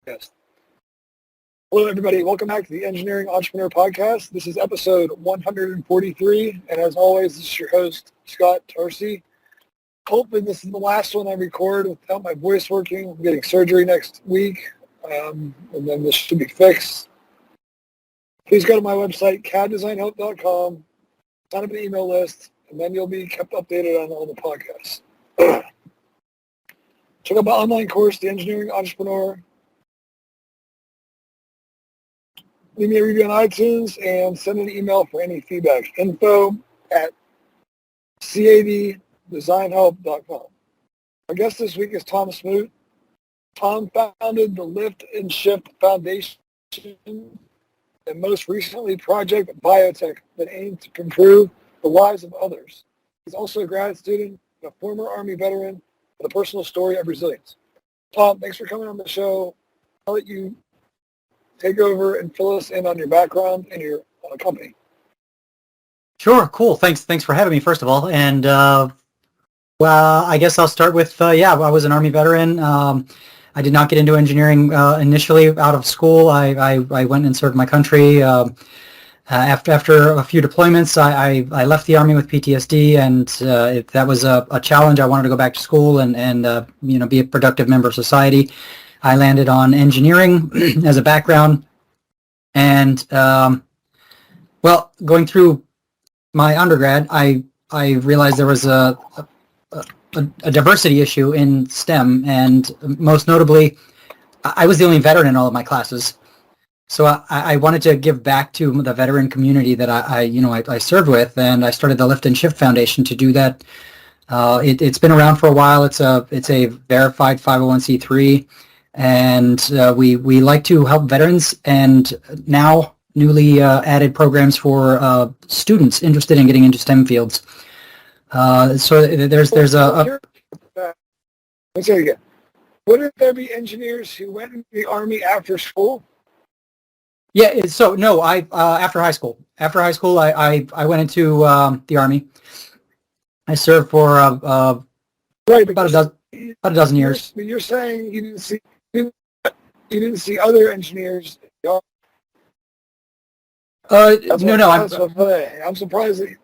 Yes. Hello, everybody. Welcome back to the Engineering Entrepreneur Podcast. This is episode 143, and as always, this is your host, Scott Tarcy. Hoping this is the last one I record without my voice working. I'm getting surgery next week, and then this should be fixed. Please go to my website, CADdesignhelp.com, sign up an email list, and then you'll be kept updated on all the podcasts. Check out my online course, The Engineering Entrepreneur. Leave me a review on iTunes and send an email for any feedback. info@CADdesignhelp.com. Our guest this week is Tom Smoot. Tom founded the Lift and Shift Foundation and most recently Project Biotech that aims to improve the lives of others. He's also a grad student and a former Army veteran with a personal story of resilience. Tom, thanks for coming on the show. I'll let you take over and fill us in on your background and your company. Sure, cool. Thanks for having me, first of all. And well, I guess I'll start with I was an Army veteran. I did not get into engineering initially out of school. I went and served my country. After a few deployments, I left the Army with PTSD, and that was a challenge. I wanted to go back to school and be a productive member of society. I landed on engineering as a background, and going through my undergrad, I realized there was a diversity issue in STEM, and most notably, I was the only veteran in all of my classes. So I wanted to give back to the veteran community that I served with, and I started the Lift and Shift Foundation to do that. It's been around for a while. It's a verified 501c3. And we like to help veterans and now newly added programs for students interested in getting into STEM fields. So there's a... Let's say it again. Wouldn't there be engineers who went into the Army after school? Yeah, so no, after high school. After high school, I went into the Army. I served for about a dozen years. But you're saying you didn't see other engineers. No. I'm surprised that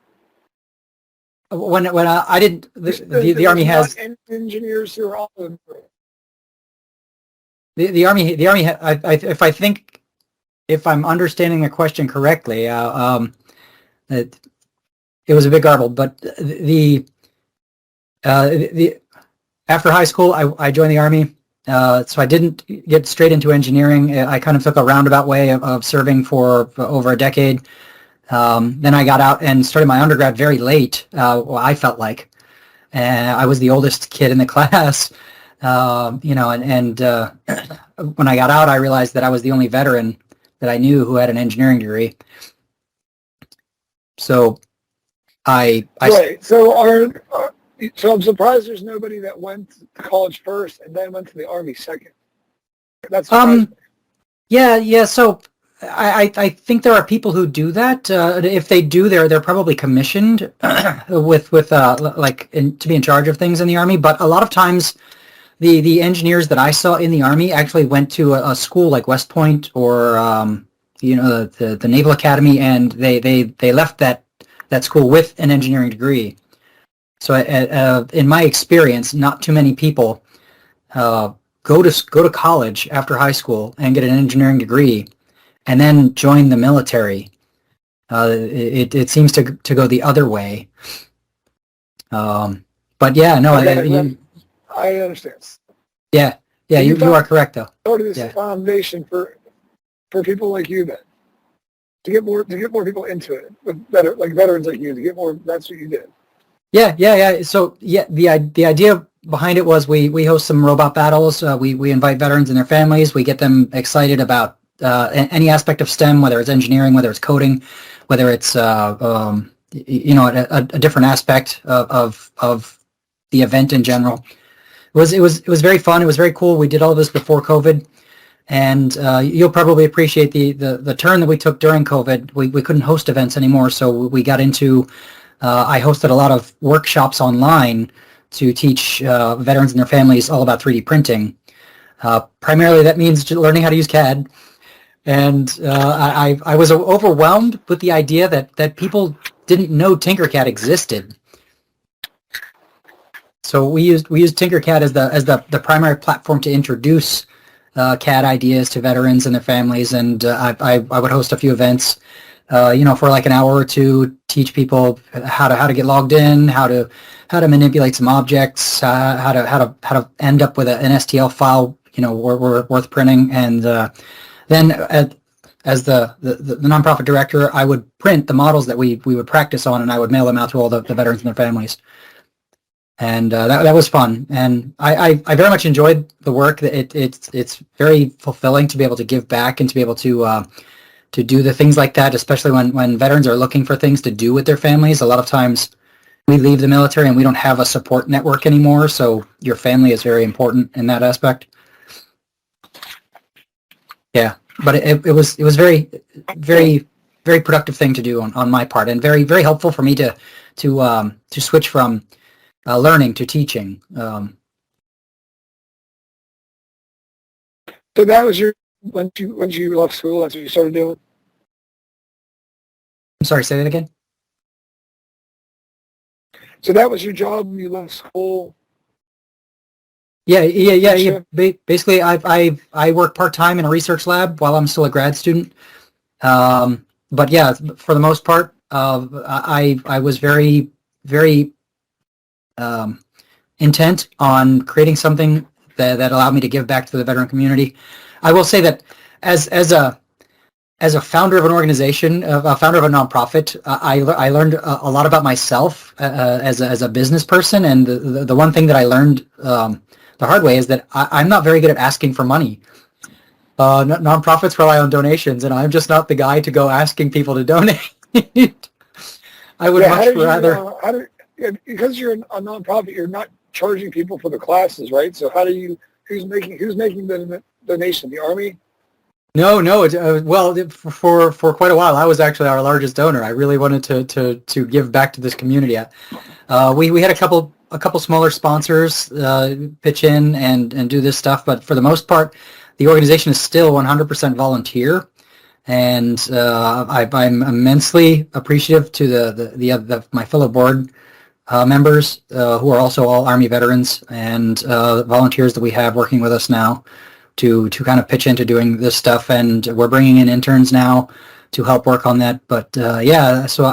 when I didn't. The Army has engineers who are all the Army. If I'm understanding the question correctly, it was a bit garbled. But the after high school, I joined the Army. So I didn't get straight into engineering. I kind of took a roundabout way of serving for over a decade. Then I got out and started my undergrad very late, I felt like. And I was the oldest kid in the class, and when I got out, I realized that I was the only veteran that I knew who had an engineering degree. So right. So I'm surprised there's nobody that went to college first and then went to the Army second. That's surprising. Yeah. So I think there are people who do that. If they do, they're probably commissioned with to be in charge of things in the Army. But a lot of times, the engineers that I saw in the Army actually went to a school like West Point or the Naval Academy, and they left that school with an engineering degree. So in my experience, not too many people go to college after high school and get an engineering degree, and then join the military. It seems to go the other way. But yeah, no, I understand. Yeah, you are correct though. Started this foundation for people like you then, to get more people into it, with veterans like you, to get more. That's what you did. Yeah. So the idea behind it was we host some robot battles. We invite veterans and their families. We get them excited about any aspect of STEM, whether it's engineering, whether it's coding, whether it's a different aspect of the event in general. It was very fun. It was very cool. We did all of this before COVID, and you'll probably appreciate the turn that we took during COVID. We couldn't host events anymore, so we got into. I hosted a lot of workshops online to teach veterans and their families all about 3D printing. Primarily, that means learning how to use CAD. And I was overwhelmed with the idea that people didn't know Tinkercad existed. So we used Tinkercad as the primary platform to introduce CAD ideas to veterans and their families. And I would host a few events, for like an hour or two, teach people how to get logged in, how to manipulate some objects, how to end up with an STL file, worth printing. And then as the nonprofit director, I would print the models that we would practice on, and I would mail them out to all the veterans and their families. And that was fun, and I very much enjoyed the work. It's very fulfilling to be able to give back and to be able to do the things like that, especially when veterans are looking for things to do with their families. A lot of times we leave the military and we don't have a support network anymore, so your family is very important in that aspect. Yeah, but it was very, very, very productive thing to do on my part, and very, very helpful for me to switch from learning to teaching. So that was when you left school, that's what you started doing? I'm sorry, say that again? So that was your job when you left school? Yeah. Basically, I work part-time in a research lab while I'm still a grad student. But yeah, for the most part, I was very, very intent on creating something that allowed me to give back to the veteran community. I will say that as a founder of an organization, a founder of a nonprofit, I learned a lot about myself as a business person, and the one thing that I learned the hard way is that I'm not very good at asking for money. Nonprofits rely on donations, and I'm just not the guy to go asking people to donate. I would much rather. Because you're a nonprofit, you're not charging people for the classes, right? So who's making the donation? The Army? No. Well, for quite a while, I was actually our largest donor. I really wanted to give back to this community. We had a couple smaller sponsors pitch in and do this stuff, but for the most part, the organization is still 100% volunteer, and I'm immensely appreciative to my fellow board members who are also all Army veterans, and volunteers that we have working with us now to kind of pitch into doing this stuff, and we're bringing in interns now to help work on that. But so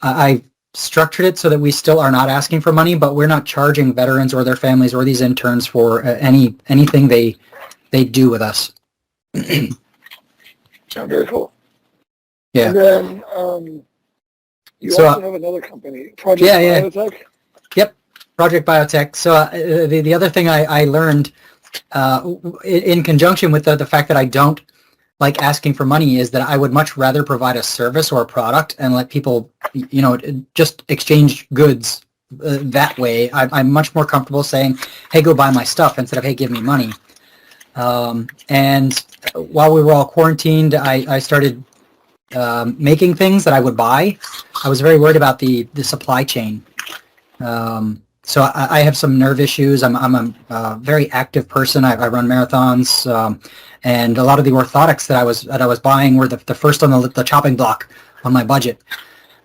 I structured it so that we still are not asking for money, but we're not charging veterans or their families or these interns for anything they do with us. Sounds very cool. Yeah. And then you also have another company, Project Biotech? Yep, Project Biotech. So the other thing I learned in conjunction with the fact that I don't like asking for money is that I would much rather provide a service or a product and let people, just exchange goods that way. I'm much more comfortable saying, hey, go buy my stuff instead of, hey, give me money. And while we were all quarantined, I started making things that I would buy. I was very worried about the supply chain. So I have some nerve issues. I'm a very active person. I run marathons, and a lot of the orthotics that I was buying were the first on the chopping block on my budget.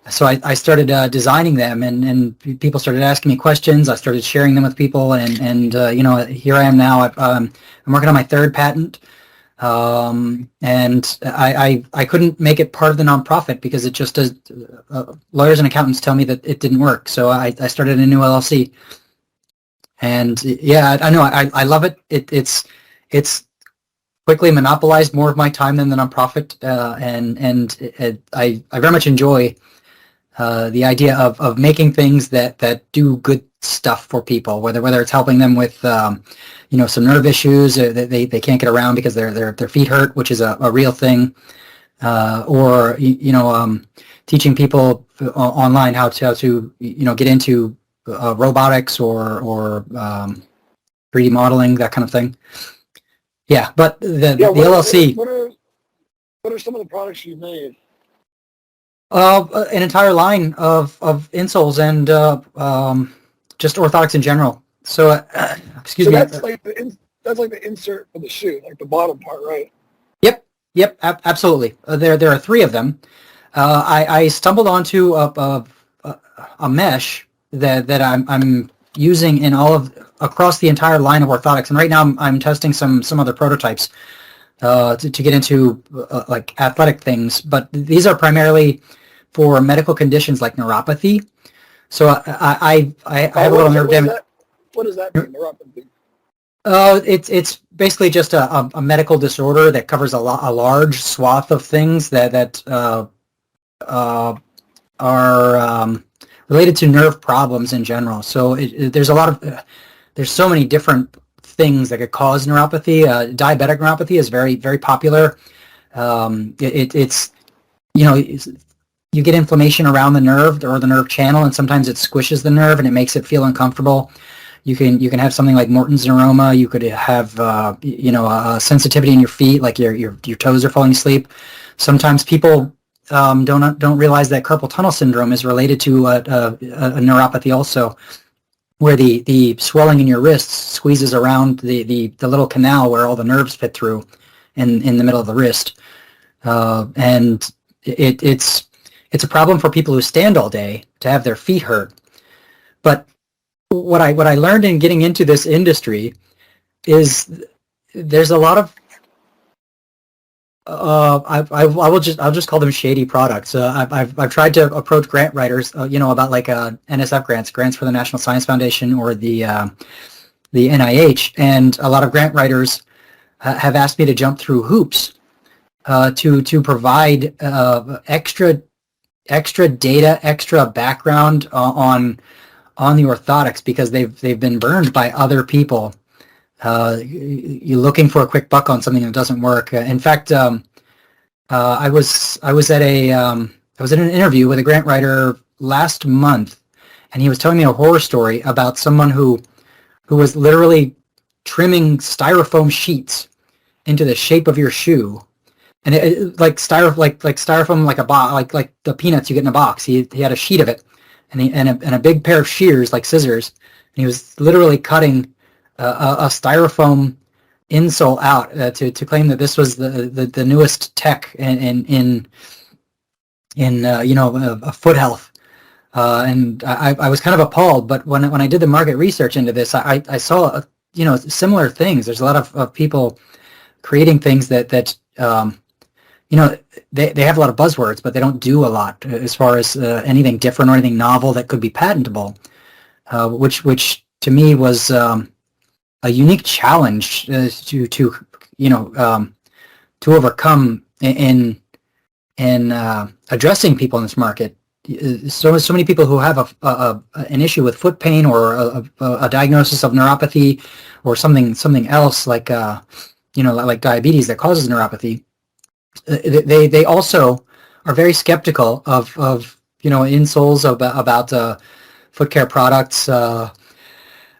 So I started designing them, and people started asking me questions. I started sharing them with people, and here I am now. I'm working on my third patent, and I couldn't make it part of the nonprofit because it just does. Lawyers and accountants tell me that it didn't work, so I started a new LLC. And yeah, I know I love it. It's quickly monopolized more of my time than the nonprofit, and I very much enjoy the idea of making things that do good stuff for people, whether it's helping them with some nerve issues that they can't get around because their feet hurt, which is a real thing, or teaching people online how to get into robotics or 3D modeling, that kind of thing. Yeah, but the LLC. What are some of the products you've made? An entire line of insoles and just orthotics in general. So, excuse me. That's like that's like the insert for the shoe, like the bottom part, right? Yep, absolutely. There are three of them. I stumbled onto a mesh that I'm using in across the entire line of orthotics, and right now I'm testing some other prototypes to get into like athletic things, but these are primarily for medical conditions like neuropathy. So I have a little nerve damage. What does that mean, neuropathy? It's basically just a medical disorder that covers a large swath of things that are related to nerve problems in general. So there's so many different things that could cause neuropathy. Diabetic neuropathy is very, very popular. It's you get inflammation around the nerve or the nerve channel, and sometimes it squishes the nerve and it makes it feel uncomfortable. You can have something like Morton's neuroma. You could have a sensitivity in your feet, like your toes are falling asleep. Sometimes people don't realize that carpal tunnel syndrome is related to a neuropathy also, where the swelling in your wrists squeezes around the little canal where all the nerves fit through in the middle of the wrist, and it's a problem for people who stand all day to have their feet hurt. But what I learned in getting into this industry is there's a lot of I'll just call them shady products. I've tried to approach grant writers, about like NSF grants for the National Science Foundation or the NIH, and a lot of grant writers have asked me to jump through hoops to provide extra data, extra background on the orthotics, because they've been burned by other people. You're looking for a quick buck on something that doesn't work. In fact, I was at an interview with a grant writer last month, and he was telling me a horror story about someone who was literally trimming styrofoam sheets into the shape of your shoe, and like styrofoam, like a box, like the peanuts you get in a box. He had a sheet of it, and a big pair of shears, like scissors, and he was literally cutting a styrofoam insole out to claim that this was the newest tech in foot health. And I was kind of appalled, but when I did the market research into this, I saw similar things. There's a lot of people creating things that they have a lot of buzzwords, but they don't do a lot as far as anything different or anything novel that could be patentable, which to me was a unique challenge to overcome in addressing people in this market. So many people who have an issue with foot pain or a diagnosis of neuropathy or something else like diabetes that causes neuropathy. They also are very skeptical of insoles, about foot care products,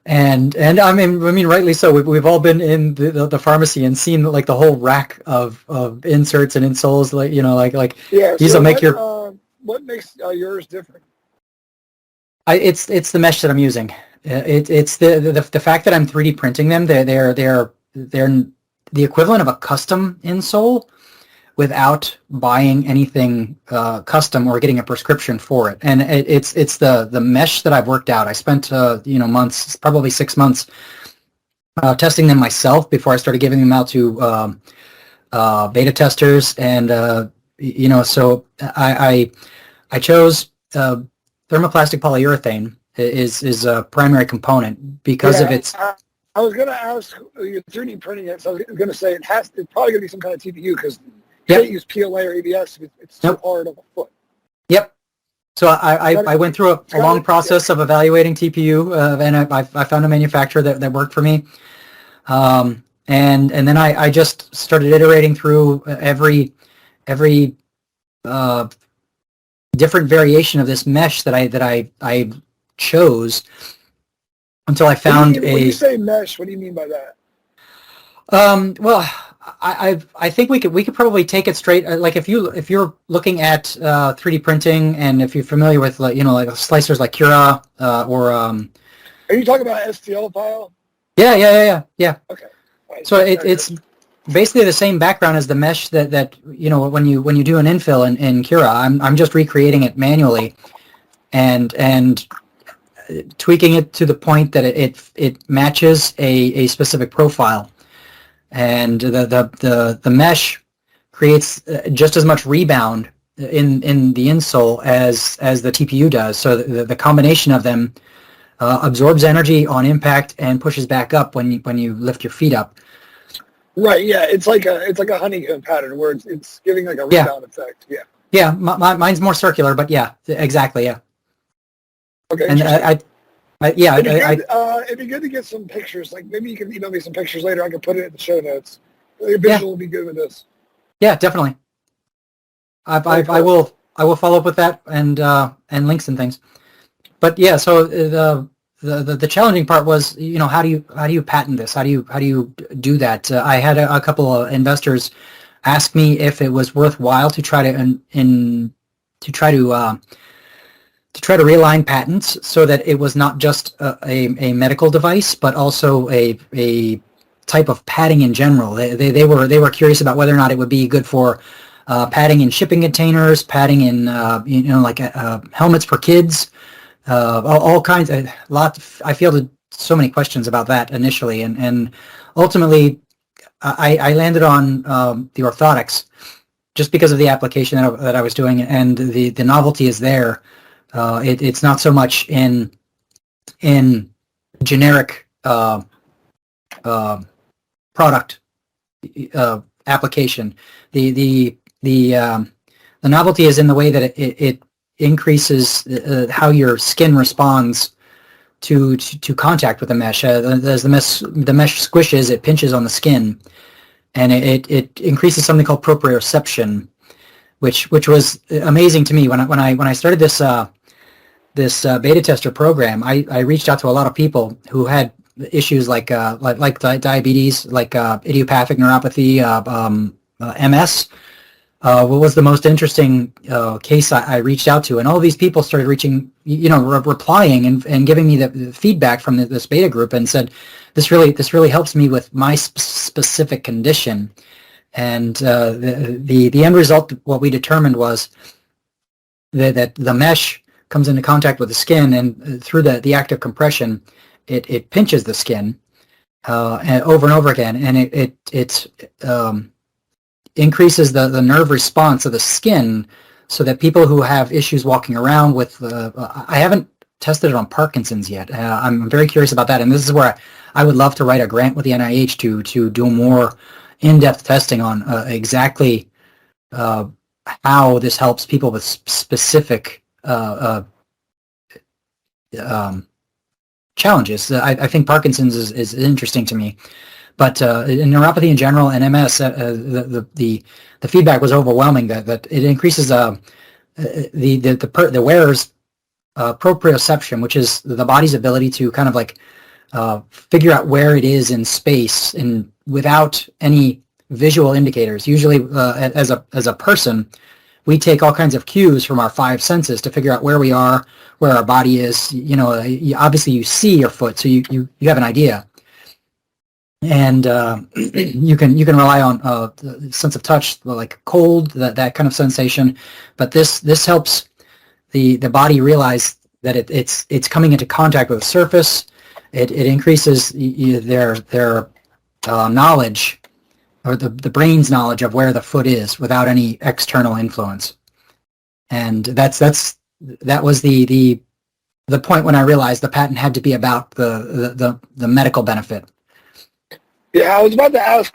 and I mean rightly so. We've all been in the pharmacy and seen like the whole rack of inserts and insoles, yeah. These will make what makes yours different? It's the mesh that I'm using. It's the fact that I'm 3D printing them. They're the equivalent of a custom insole, without buying anything custom or getting a prescription for it. And it's the mesh that I've worked out. I spent months, probably 6 months, testing them myself before I started giving them out to beta testers. And so I chose thermoplastic polyurethane is a primary component because of its. I was going to ask, you're 3D printing it, so I was going to say it's probably going to be some kind of TPU, because you can't use PLA or ABS. It's too hard of a foot. Yep. So I went through a long process of evaluating TPU, and I found a manufacturer that worked for me. And then I just started iterating through every different variation of this mesh that I chose, until I found when you say mesh, what do you mean by that? Well, I think we could probably take it straight. Like if you're looking at 3D printing, and if you're familiar with like slicers like Cura or are you talking about STL file? Yeah. Okay. So it's basically the same background as the mesh that when you do an infill in Cura. I'm just recreating it manually and tweaking it to the point that it matches a specific profile, and the mesh creates just as much rebound in the insole as the TPU does. So the combination of them absorbs energy on impact and pushes back up when you lift your feet up. Right. Yeah. It's like a honeycomb pattern where it's giving like a rebound effect. Yeah. Yeah. Mine's more circular, but yeah, exactly. Yeah. Okay. And it'd be good to get some pictures. Like maybe you can email me some pictures later. I can put it in the show notes. The visual would be good with this. Yeah, definitely. I will follow up with that and links and things. But yeah, so the challenging part was, how do you patent this? How do you do that? I had a couple of investors ask me if it was worthwhile to try to realign patents so that it was not just a medical device, but also a type of padding in general. They were curious about whether or not it would be good for padding in shipping containers, padding in helmets for kids, all kinds. I fielded so many questions about that initially, and ultimately I landed on the orthotics just because of the application that I was doing, and the novelty is there. It's not so much in generic product application. The novelty is in the way that it increases how your skin responds to contact with the mesh. As the mesh squishes, it pinches on the skin, and it increases something called proprioception, which was amazing to me when I started this beta tester program. I reached out to a lot of people who had issues like diabetes, like idiopathic neuropathy, MS. What was the most interesting case I reached out to, and all these people started replying and giving me the feedback from this beta group and said, this really helps me with my specific condition. And the end result, what we determined was that the mesh comes into contact with the skin, and through the active compression, it pinches the skin over and over again, and it increases the nerve response of the skin, so that people who have issues walking around with I haven't tested it on Parkinson's yet. I'm very curious about that, and this is where I would love to write a grant with the NIH to do more in-depth testing on exactly how this helps people with specific challenges. I think Parkinson's is interesting to me, but in neuropathy in general and MS, the feedback was overwhelming that it increases the wearer's proprioception, which is the body's ability to kind of like figure out where it is in space and without any visual indicators. Usually, as a person, we take all kinds of cues from our five senses to figure out where we are, where our body is. Obviously you see your foot, so you have an idea, and you can rely on the sense of touch, like cold, that kind of sensation. But this helps the body realize that it's coming into contact with the surface. It increases their knowledge, or the brain's knowledge of where the foot is without any external influence. And that was the point when I realized the patent had to be about the medical benefit. Yeah, I was about to ask,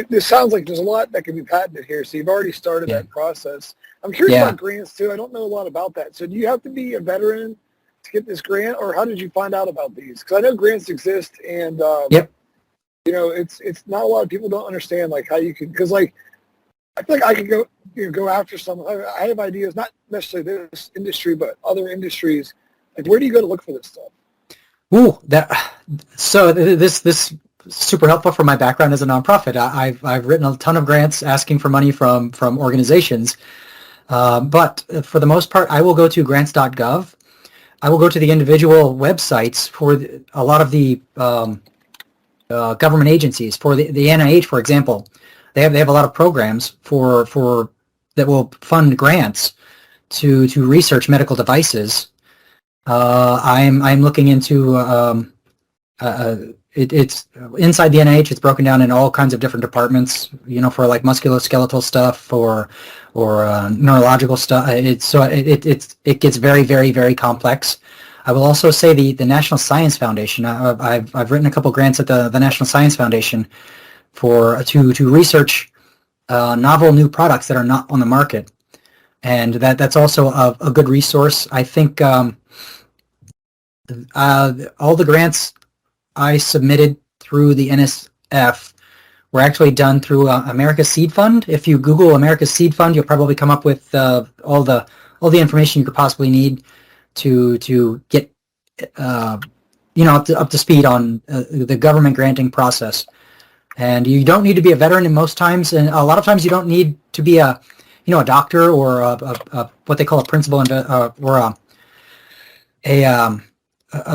this sounds like there's a lot that can be patented here, so you've already started that process. I'm curious about grants too. I don't know a lot about that. So do you have to be a veteran to get this grant, or how did you find out about these? Because I know grants exist, and it's not a lot of people don't understand like how you can, because like I feel like I could go after some. I have ideas, not necessarily this industry, but other industries. Like, where do you go to look for this stuff? Ooh, this super helpful for my background as a nonprofit. I've written a ton of grants asking for money from organizations, but for the most part, I will go to grants.gov. I will go to the individual websites for a lot of the government agencies. For the NIH, for example, they have a lot of programs for that will fund grants to research medical devices. I'm looking into it's inside the NIH. It's broken down in all kinds of different departments. For like musculoskeletal stuff or neurological stuff. It gets very, very, very complex. I will also say the National Science Foundation. I've written a couple grants at the National Science Foundation to research novel new products that are not on the market, and that's also a good resource. I think all the grants I submitted through the NSF were actually done through America's Seed Fund. If you Google America's Seed Fund, you'll probably come up with all the information you could possibly need to get up to speed on the government granting process. And you don't need to be a veteran in most times, and a lot of times you don't need to be a doctor or what they call a principal or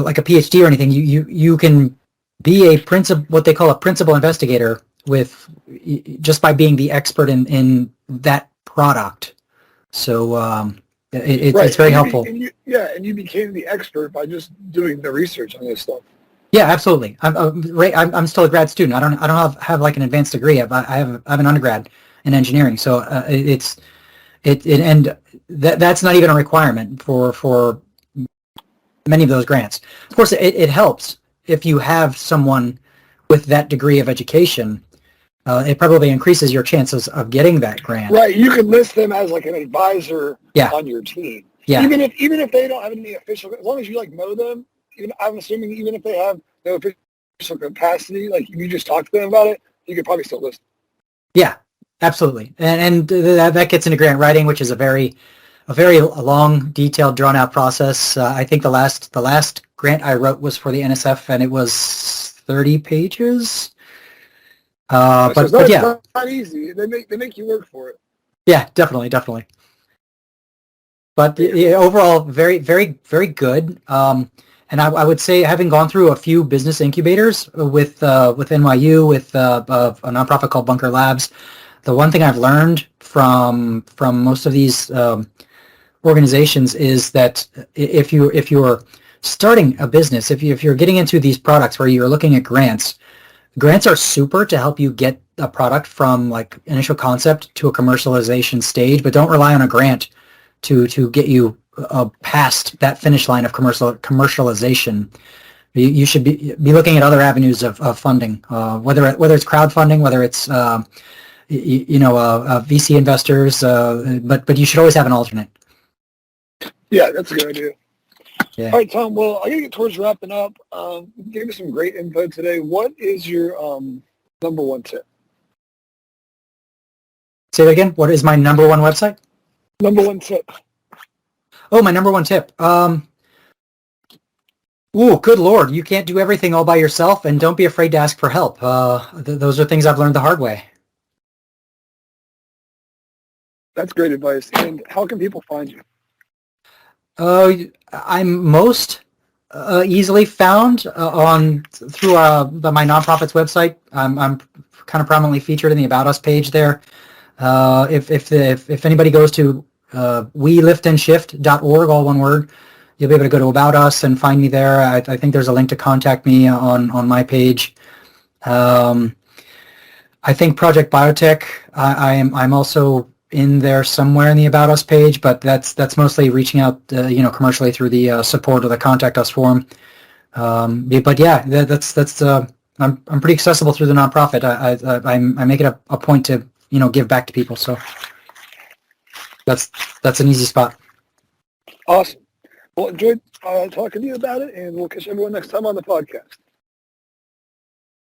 like a PhD or anything. You can be what they call a principal investigator just by being the expert in that product. So it's very helpful. And you became the expert by just doing the research on this stuff. Yeah, absolutely. I'm still a grad student. I don't have like an advanced degree. I have an undergrad in engineering. So that's not even a requirement for many of those grants. Of course, it helps if you have someone with that degree of education. It probably increases your chances of getting that grant. Right. You could list them as like an advisor on your team. Yeah. Even if they don't have any official, as long as you know them. I'm assuming even if they have no official capacity, like if you just talk to them about it, you could probably still list. Yeah, absolutely. And that gets into grant writing, which is a very long, detailed, drawn out process. I think the last grant I wrote was for the NSF, and it was 30 pages. But yeah, it's not easy. They make you work for it. Yeah, definitely. But overall, very, very, very good. And I would say, having gone through a few business incubators with NYU, with a nonprofit called Bunker Labs, the one thing I've learned from most of these organizations is that if you're starting a business, if you're getting into these products where you're looking at grants are super to help you get a product from like initial concept to a commercialization stage, but don't rely on a grant to get you past that finish line of commercialization. You should be looking at other avenues of funding, whether it's crowdfunding, whether it's VC investors, but you should always have an alternate. Yeah, that's a good idea. Yeah. All right, Tom. Well, I gotta get towards wrapping up. You gave me some great info today. What is your number one tip? Say that again. What is my number one website? Number one tip. Oh, my number one tip. Good Lord. You can't do everything all by yourself, and don't be afraid to ask for help. Those are things I've learned the hard way. That's great advice. And how can people find you? I'm most easily found through my nonprofit's website. I'm kind of prominently featured in the About Us page there. If anybody goes to weliftandshift.org, all one word, you'll be able to go to About Us and find me there. I think there's a link to contact me on my page. I think Project Biotech, I'm also in there somewhere in the About Us page, but that's mostly reaching out, commercially through the support or the Contact Us form. But yeah, I'm pretty accessible through the nonprofit. I make it a point to give back to people. So that's an easy spot. Awesome. Well, enjoyed talking to you about it, and we'll catch everyone next time on the podcast.